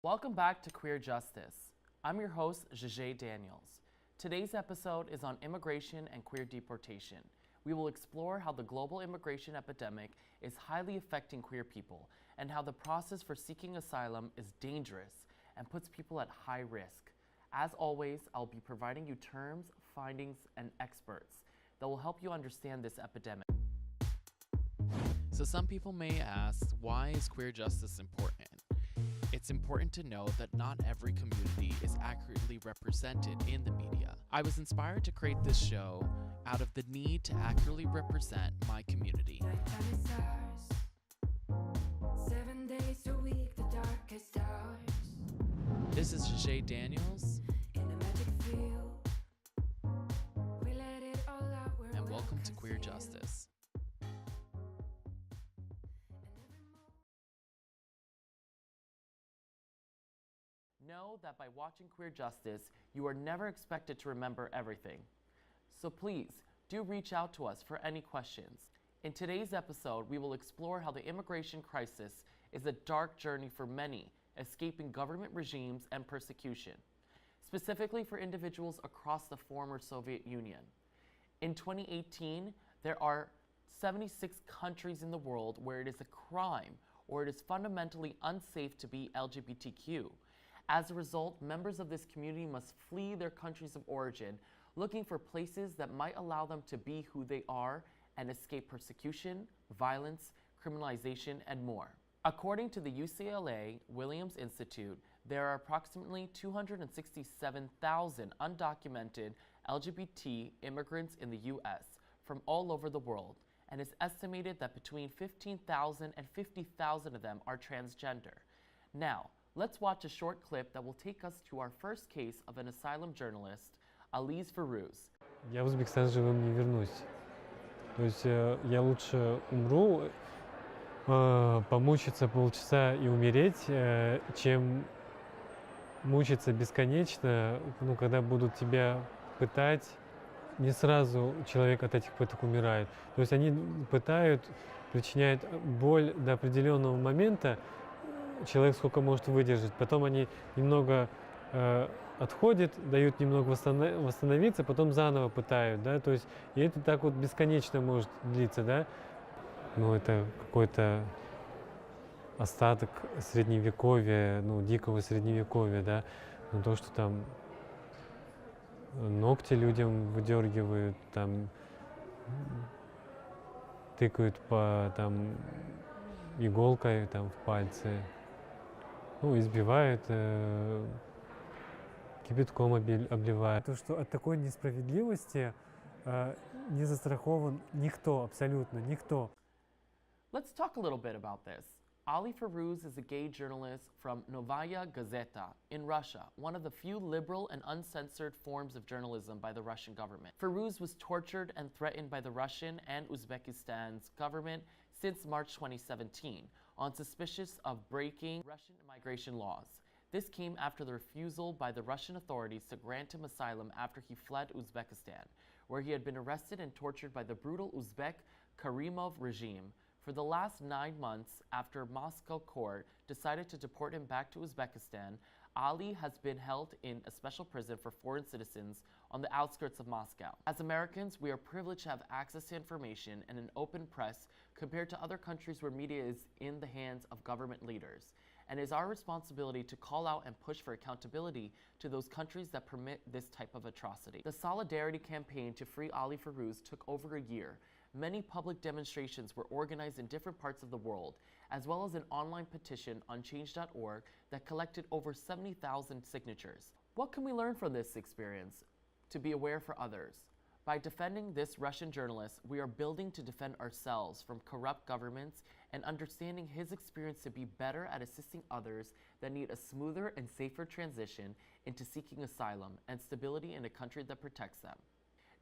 Welcome back to Queer Justice. I'm your host, Jajay Daniels. Today's episode is on immigration and queer deportation. We will explore how the global immigration epidemic is highly affecting queer people and how the process for seeking asylum is dangerous and puts people at high risk. As always, I'll be providing you terms, findings, and experts that will help you understand this epidemic. So some people may ask, why is queer justice important? It's important to know that not every community is accurately represented in the media. I was inspired to create this show out of the need to accurately represent my community. 7 days a week, the darkest hours. This is Jajay Daniels, In a magic field, we let it all out. We're and welcome to well Queer concealed. Justice. Know that by watching Queer Justice, you are never expected to remember everything. So please, do reach out to us for any questions. In today's episode, we will explore how the immigration crisis is a dark journey for many, escaping government regimes and persecution, specifically for individuals across the former Soviet Union. In 2018, there are 76 countries in the world where it is a crime or it is fundamentally unsafe to be LGBTQ. As a result, members of this community must flee their countries of origin, looking for places that might allow them to be who they are and escape persecution, violence, criminalization, and more. According to the UCLA Williams Institute, there are approximately 267,000 undocumented LGBT immigrants in the US from all over the world, and it's estimated that between 15,000 and 50,000 of them are transgender. Now, let's watch a short clip that will take us to our first case of an asylum journalist, Aliz Firuz. Я в Узбекистан живым не вернусь. То есть я лучше умру, помучиться полчаса и умереть, чем мучиться бесконечно, когда будут тебя пытать. Не сразу человек от этих пыток умирает. То есть они пытают, причиняют боль до определенного момента, человек сколько может выдержать. Потом они немного отходят, дают немного восстановиться, потом заново пытают, да, то есть и это так вот бесконечно может длиться, да. Ну, это какой-то остаток средневековья, дикого средневековья, да. Но то, что там ногти людям выдергивают, там тыкают иголкой в пальцы, избивают, кипятком обливают. То, что от такой несправедливости не застрахован никто, абсолютно никто. Let's talk a little bit about this. Ali Firuz is a gay journalist from Novaya Gazeta in Russia, one of the few liberal and uncensored forms of journalism by the Russian government. Firuz was tortured and threatened by the Russian and Uzbekistan's government since March 2017 on suspicion of breaking Russian immigration laws. This came after the refusal by the Russian authorities to grant him asylum after he fled Uzbekistan, where he had been arrested and tortured by the brutal Uzbek Karimov regime. For the last 9 months after Moscow court decided to deport him back to Uzbekistan, Ali has been held in a special prison for foreign citizens on the outskirts of Moscow. As Americans, we are privileged to have access to information and an open press compared to other countries where media is in the hands of government leaders. And it is our responsibility to call out and push for accountability to those countries that permit this type of atrocity. The Solidarity campaign to free Ali Firuz took over a year. Many public demonstrations were organized in different parts of the world, as well as an online petition on change.org that collected over 70,000 signatures. What can we learn from this experience to be aware for others? By defending this Russian journalist, we are building to defend ourselves from corrupt governments and understanding his experience to be better at assisting others that need a smoother and safer transition into seeking asylum and stability in a country that protects them.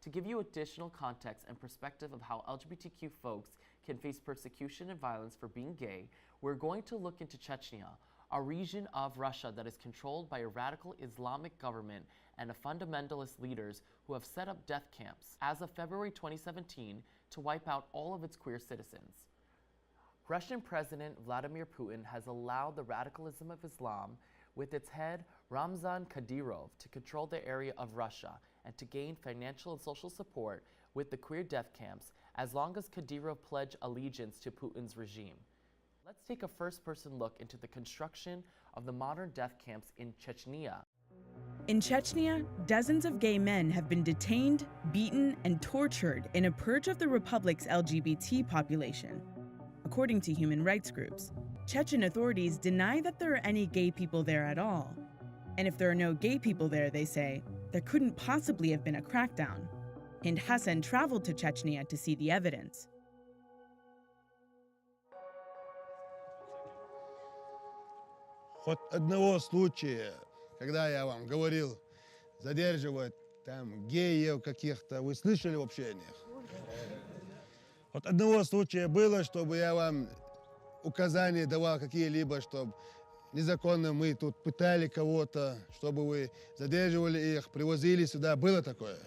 To give you additional context and perspective of how LGBTQ folks can face persecution and violence for being gay, we're going to look into Chechnya, a region of Russia that is controlled by a radical Islamic government and fundamentalist leaders who have set up death camps as of February 2017 to wipe out all of its queer citizens. Russian President Vladimir Putin has allowed the radicalism of Islam, with its head Ramzan Kadyrov to control the area of Russia and to gain financial and social support with the queer death camps as long as Kadyrov pledged allegiance to Putin's regime. Let's take a first-person look into the construction of the modern death camps in Chechnya. In Chechnya, dozens of gay men have been detained, beaten, and tortured in a purge of the republic's LGBT population. According to human rights groups, Chechen authorities deny that there are any gay people there at all. And if there are no gay people there, they say, there couldn't possibly have been a crackdown. Hind Hassan traveled to Chechnya to see the evidence. Хоть одного случая, когда я вам говорил, задерживать там геев каких-то, вы слышали вообще о них? Хоть одного случая было, чтобы я вам указания давал какие-либо, чтобы незаконно мы тут пытали кого-то, чтобы вы задерживали их, привозили сюда. Было такое?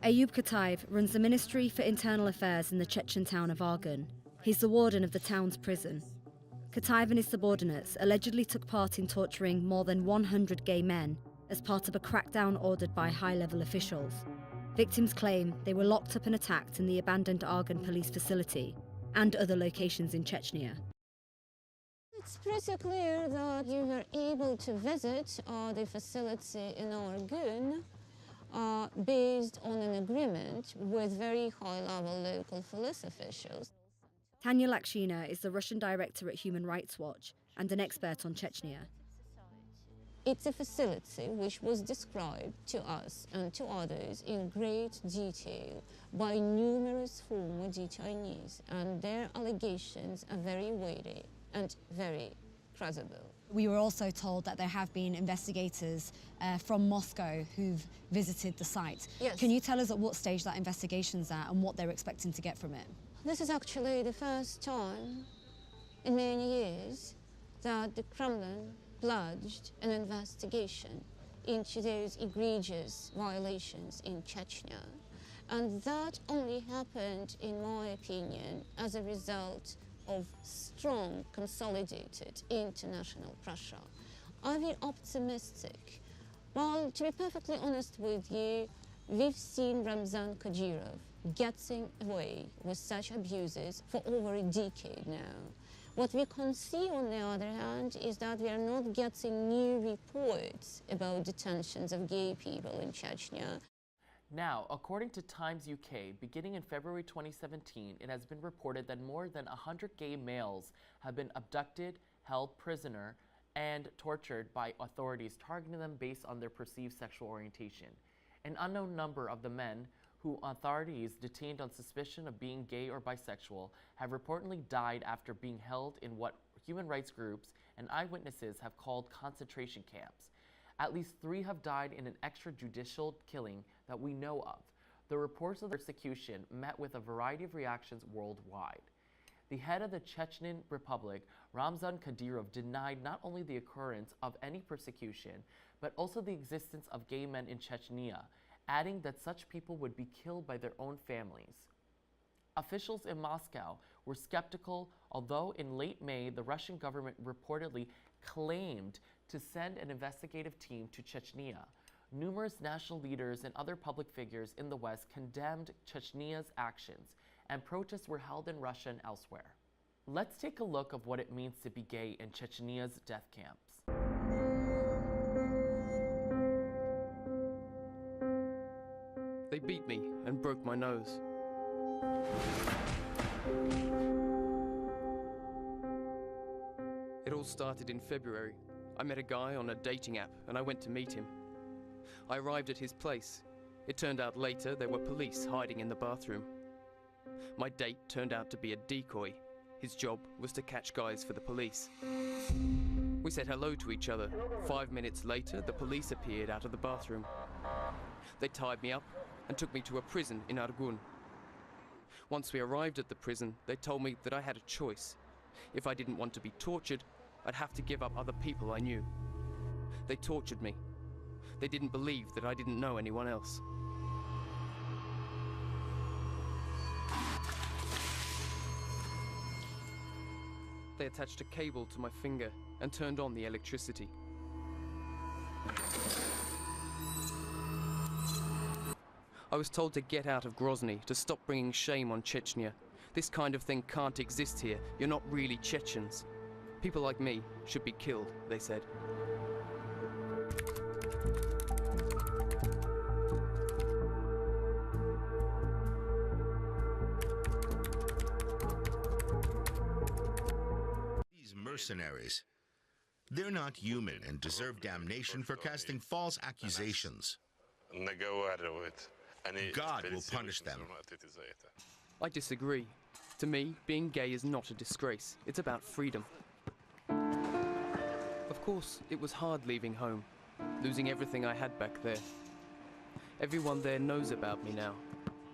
Ayub Katayev runs the Ministry for Internal Affairs in the Chechen town of Argun. He's the warden of the town's prison. Katayev and his subordinates allegedly took part in torturing more than 100 gay men as part of a crackdown ordered by high-level officials. Victims claim they were locked up and attacked in the abandoned Argun police facility and other locations in Chechnya. It's pretty clear that you were able to visit the facility in Argun based on an agreement with very high-level local police officials. Tanya Lakshina is the Russian director at Human Rights Watch and an expert on Chechnya. It's a facility which was described to us and to others in great detail by numerous former detainees, and their allegations are very weighty and very credible. We were also told that there have been investigators from Moscow who've visited the site. Yes. Can you tell us at what stage that investigation's at and what they're expecting to get from it? This is actually the first time in many years that the Kremlin pledged an investigation into those egregious violations in Chechnya. And that only happened, in my opinion, as a result of strong, consolidated international pressure. I feel optimistic. Well, to be perfectly honest with you, we've seen Ramzan Kadyrov getting away with such abuses for over a decade now. What we can see, on the other hand, is that we are not getting new reports about detentions of gay people in Chechnya. Now, according to Times UK, beginning in February 2017, it has been reported that more than 100 gay males have been abducted, held prisoner, and tortured by authorities targeting them based on their perceived sexual orientation. An unknown number of the men who authorities detained on suspicion of being gay or bisexual have reportedly died after being held in what human rights groups and eyewitnesses have called concentration camps. At least 3 have died in an extrajudicial killing that we know of. The reports of the persecution met with a variety of reactions worldwide. The head of the Chechen Republic, Ramzan Kadyrov, denied not only the occurrence of any persecution, but also the existence of gay men in Chechnya, adding that such people would be killed by their own families. Officials in Moscow were skeptical, although in late May, the Russian government reportedly claimed to send an investigative team to Chechnya. Numerous national leaders and other public figures in the West condemned Chechnya's actions, and protests were held in Russia and elsewhere. Let's take a look of what it means to be gay in Chechnya's death camps. They beat me and broke my nose. It all started in February. I met a guy on a dating app and I went to meet him. I arrived at his place. It turned out later there were police hiding in the bathroom. My date turned out to be a decoy. His job was to catch guys for the police. We said hello to each other. 5 minutes later, the police appeared out of the bathroom. They tied me up and took me to a prison in Argun. Once we arrived at the prison, they told me that I had a choice. If I didn't want to be tortured, I'd have to give up other people I knew. They tortured me. They didn't believe that I didn't know anyone else. They attached a cable to my finger and turned on the electricity. I was told to get out of Grozny, to stop bringing shame on Chechnya. This kind of thing can't exist here. You're not really Chechens. People like me should be killed, they said. These mercenaries, they're not human and deserve damnation for casting false accusations. God will punish them. I disagree. To me, being gay is not a disgrace. It's about freedom. Of course, it was hard leaving home, losing everything I had back there. Everyone there knows about me now.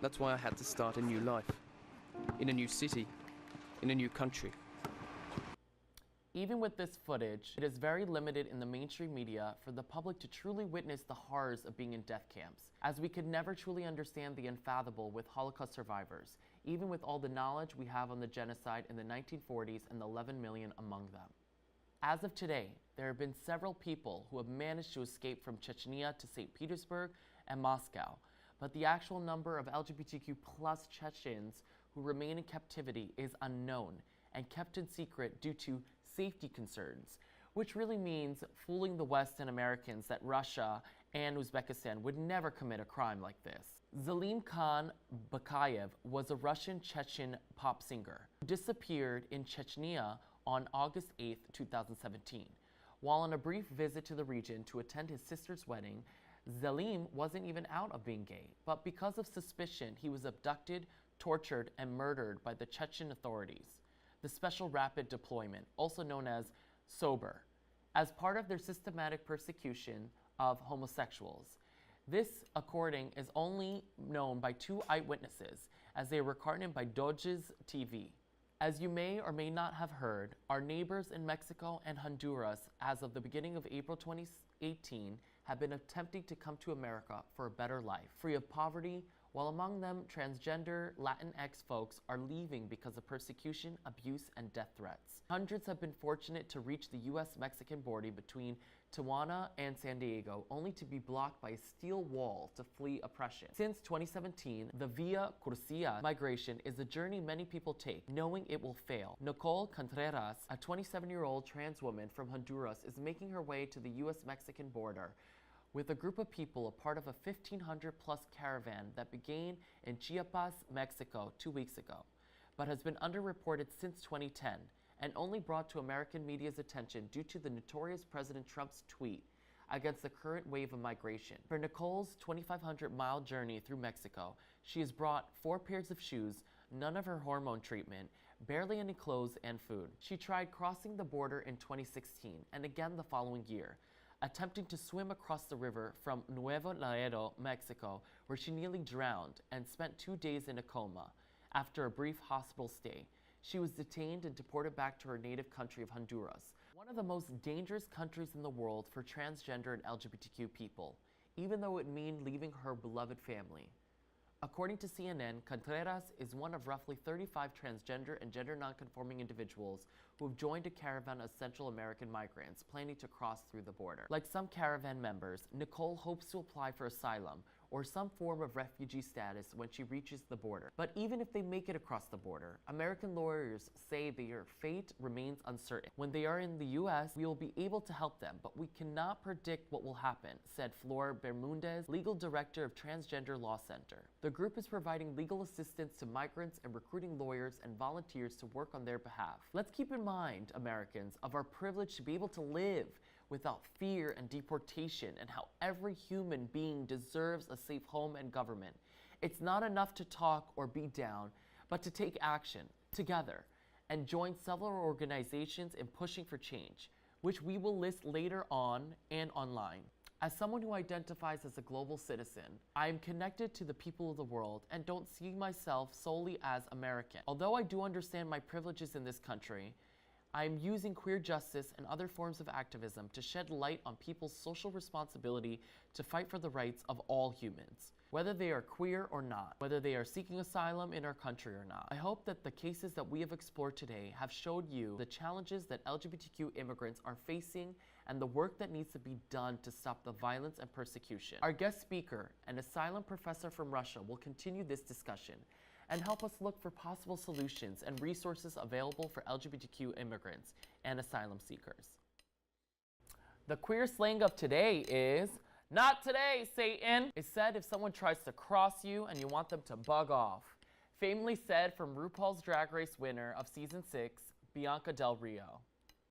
That's why I had to start a new life. In a new city, in a new country. Even with this footage, it is very limited in the mainstream media for the public to truly witness the horrors of being in death camps, as we could never truly understand the unfathomable with Holocaust survivors, even with all the knowledge we have on the genocide in the 1940s and the 11 million among them. As of today, there have been several people who have managed to escape from Chechnya to St. Petersburg and Moscow, but the actual number of LGBTQ plus Chechens who remain in captivity is unknown and kept in secret due to safety concerns, which really means fooling the West and Americans that Russia and Uzbekistan would never commit a crime like this. Zalim Khan Bakayev was a Russian Chechen pop singer who disappeared in Chechnya on August 8, 2017. While on a brief visit to the region to attend his sister's wedding, Zalim wasn't even out of being gay, but because of suspicion, he was abducted, tortured, and murdered by the Chechen authorities, the Special Rapid Deployment, also known as SOBR, as part of their systematic persecution of homosexuals. This according is only known by 2 eyewitnesses, as they were recorded by Dodge's TV. As you may or may not have heard, our neighbors in Mexico and Honduras, as of the beginning of April 2018, have been attempting to come to America for a better life, free of poverty, while among them, transgender Latinx folks are leaving because of persecution, abuse, and death threats. Hundreds have been fortunate to reach the US-Mexican border between Tijuana and San Diego, only to be blocked by a steel wall to flee oppression. Since 2017, the Via Crucia migration is a journey many people take, knowing it will fail. Nicole Contreras, a 27-year-old trans woman from Honduras, is making her way to the US-Mexican border with a group of people, a part of a 1,500-plus caravan that began in Chiapas, Mexico 2 weeks ago, but has been underreported since 2010 and only brought to American media's attention due to the notorious President Trump's tweet against the current wave of migration. For Nicole's 2,500-mile journey through Mexico, she has brought 4 pairs of shoes, none of her hormone treatment, barely any clothes and food. She tried crossing the border in 2016 and again the following year, attempting to swim across the river from Nuevo Laredo, Mexico, where she nearly drowned and spent 2 days in a coma. After a brief hospital stay, she was detained and deported back to her native country of Honduras, one of the most dangerous countries in the world for transgender and LGBTQ people, even though it means leaving her beloved family. According to CNN, Contreras is one of roughly 35 transgender and gender nonconforming individuals who have joined a caravan of Central American migrants planning to cross through the border. Like some caravan members, Nicole hopes to apply for asylum or some form of refugee status when she reaches the border. But even if they make it across the border, American lawyers say their fate remains uncertain. When they are in the US, we will be able to help them, but we cannot predict what will happen, said Flor Bermudez, legal director of Transgender Law Center. The group is providing legal assistance to migrants and recruiting lawyers and volunteers to work on their behalf. Let's keep in mind, Americans, of our privilege to be able to live without fear and deportation, and how every human being deserves a safe home and government. It's not enough to talk or be down, but to take action together and join several organizations in pushing for change, which we will list later on and online. As someone who identifies as a global citizen, I am connected to the people of the world and don't see myself solely as American. Although I do understand my privileges in this country, I am using queer justice and other forms of activism to shed light on people's social responsibility to fight for the rights of all humans, whether they are queer or not, whether they are seeking asylum in our country or not. I hope that the cases that we have explored today have showed you the challenges that LGBTQ immigrants are facing and the work that needs to be done to stop the violence and persecution. Our guest speaker, an asylum professor from Russia, will continue this discussion and help us look for possible solutions and resources available for LGBTQ immigrants and asylum seekers. The queer slang of today is, "Not today, Satan." It's said if someone tries to cross you and you want them to bug off. Famously said from RuPaul's Drag Race winner of season 6, Bianca Del Rio.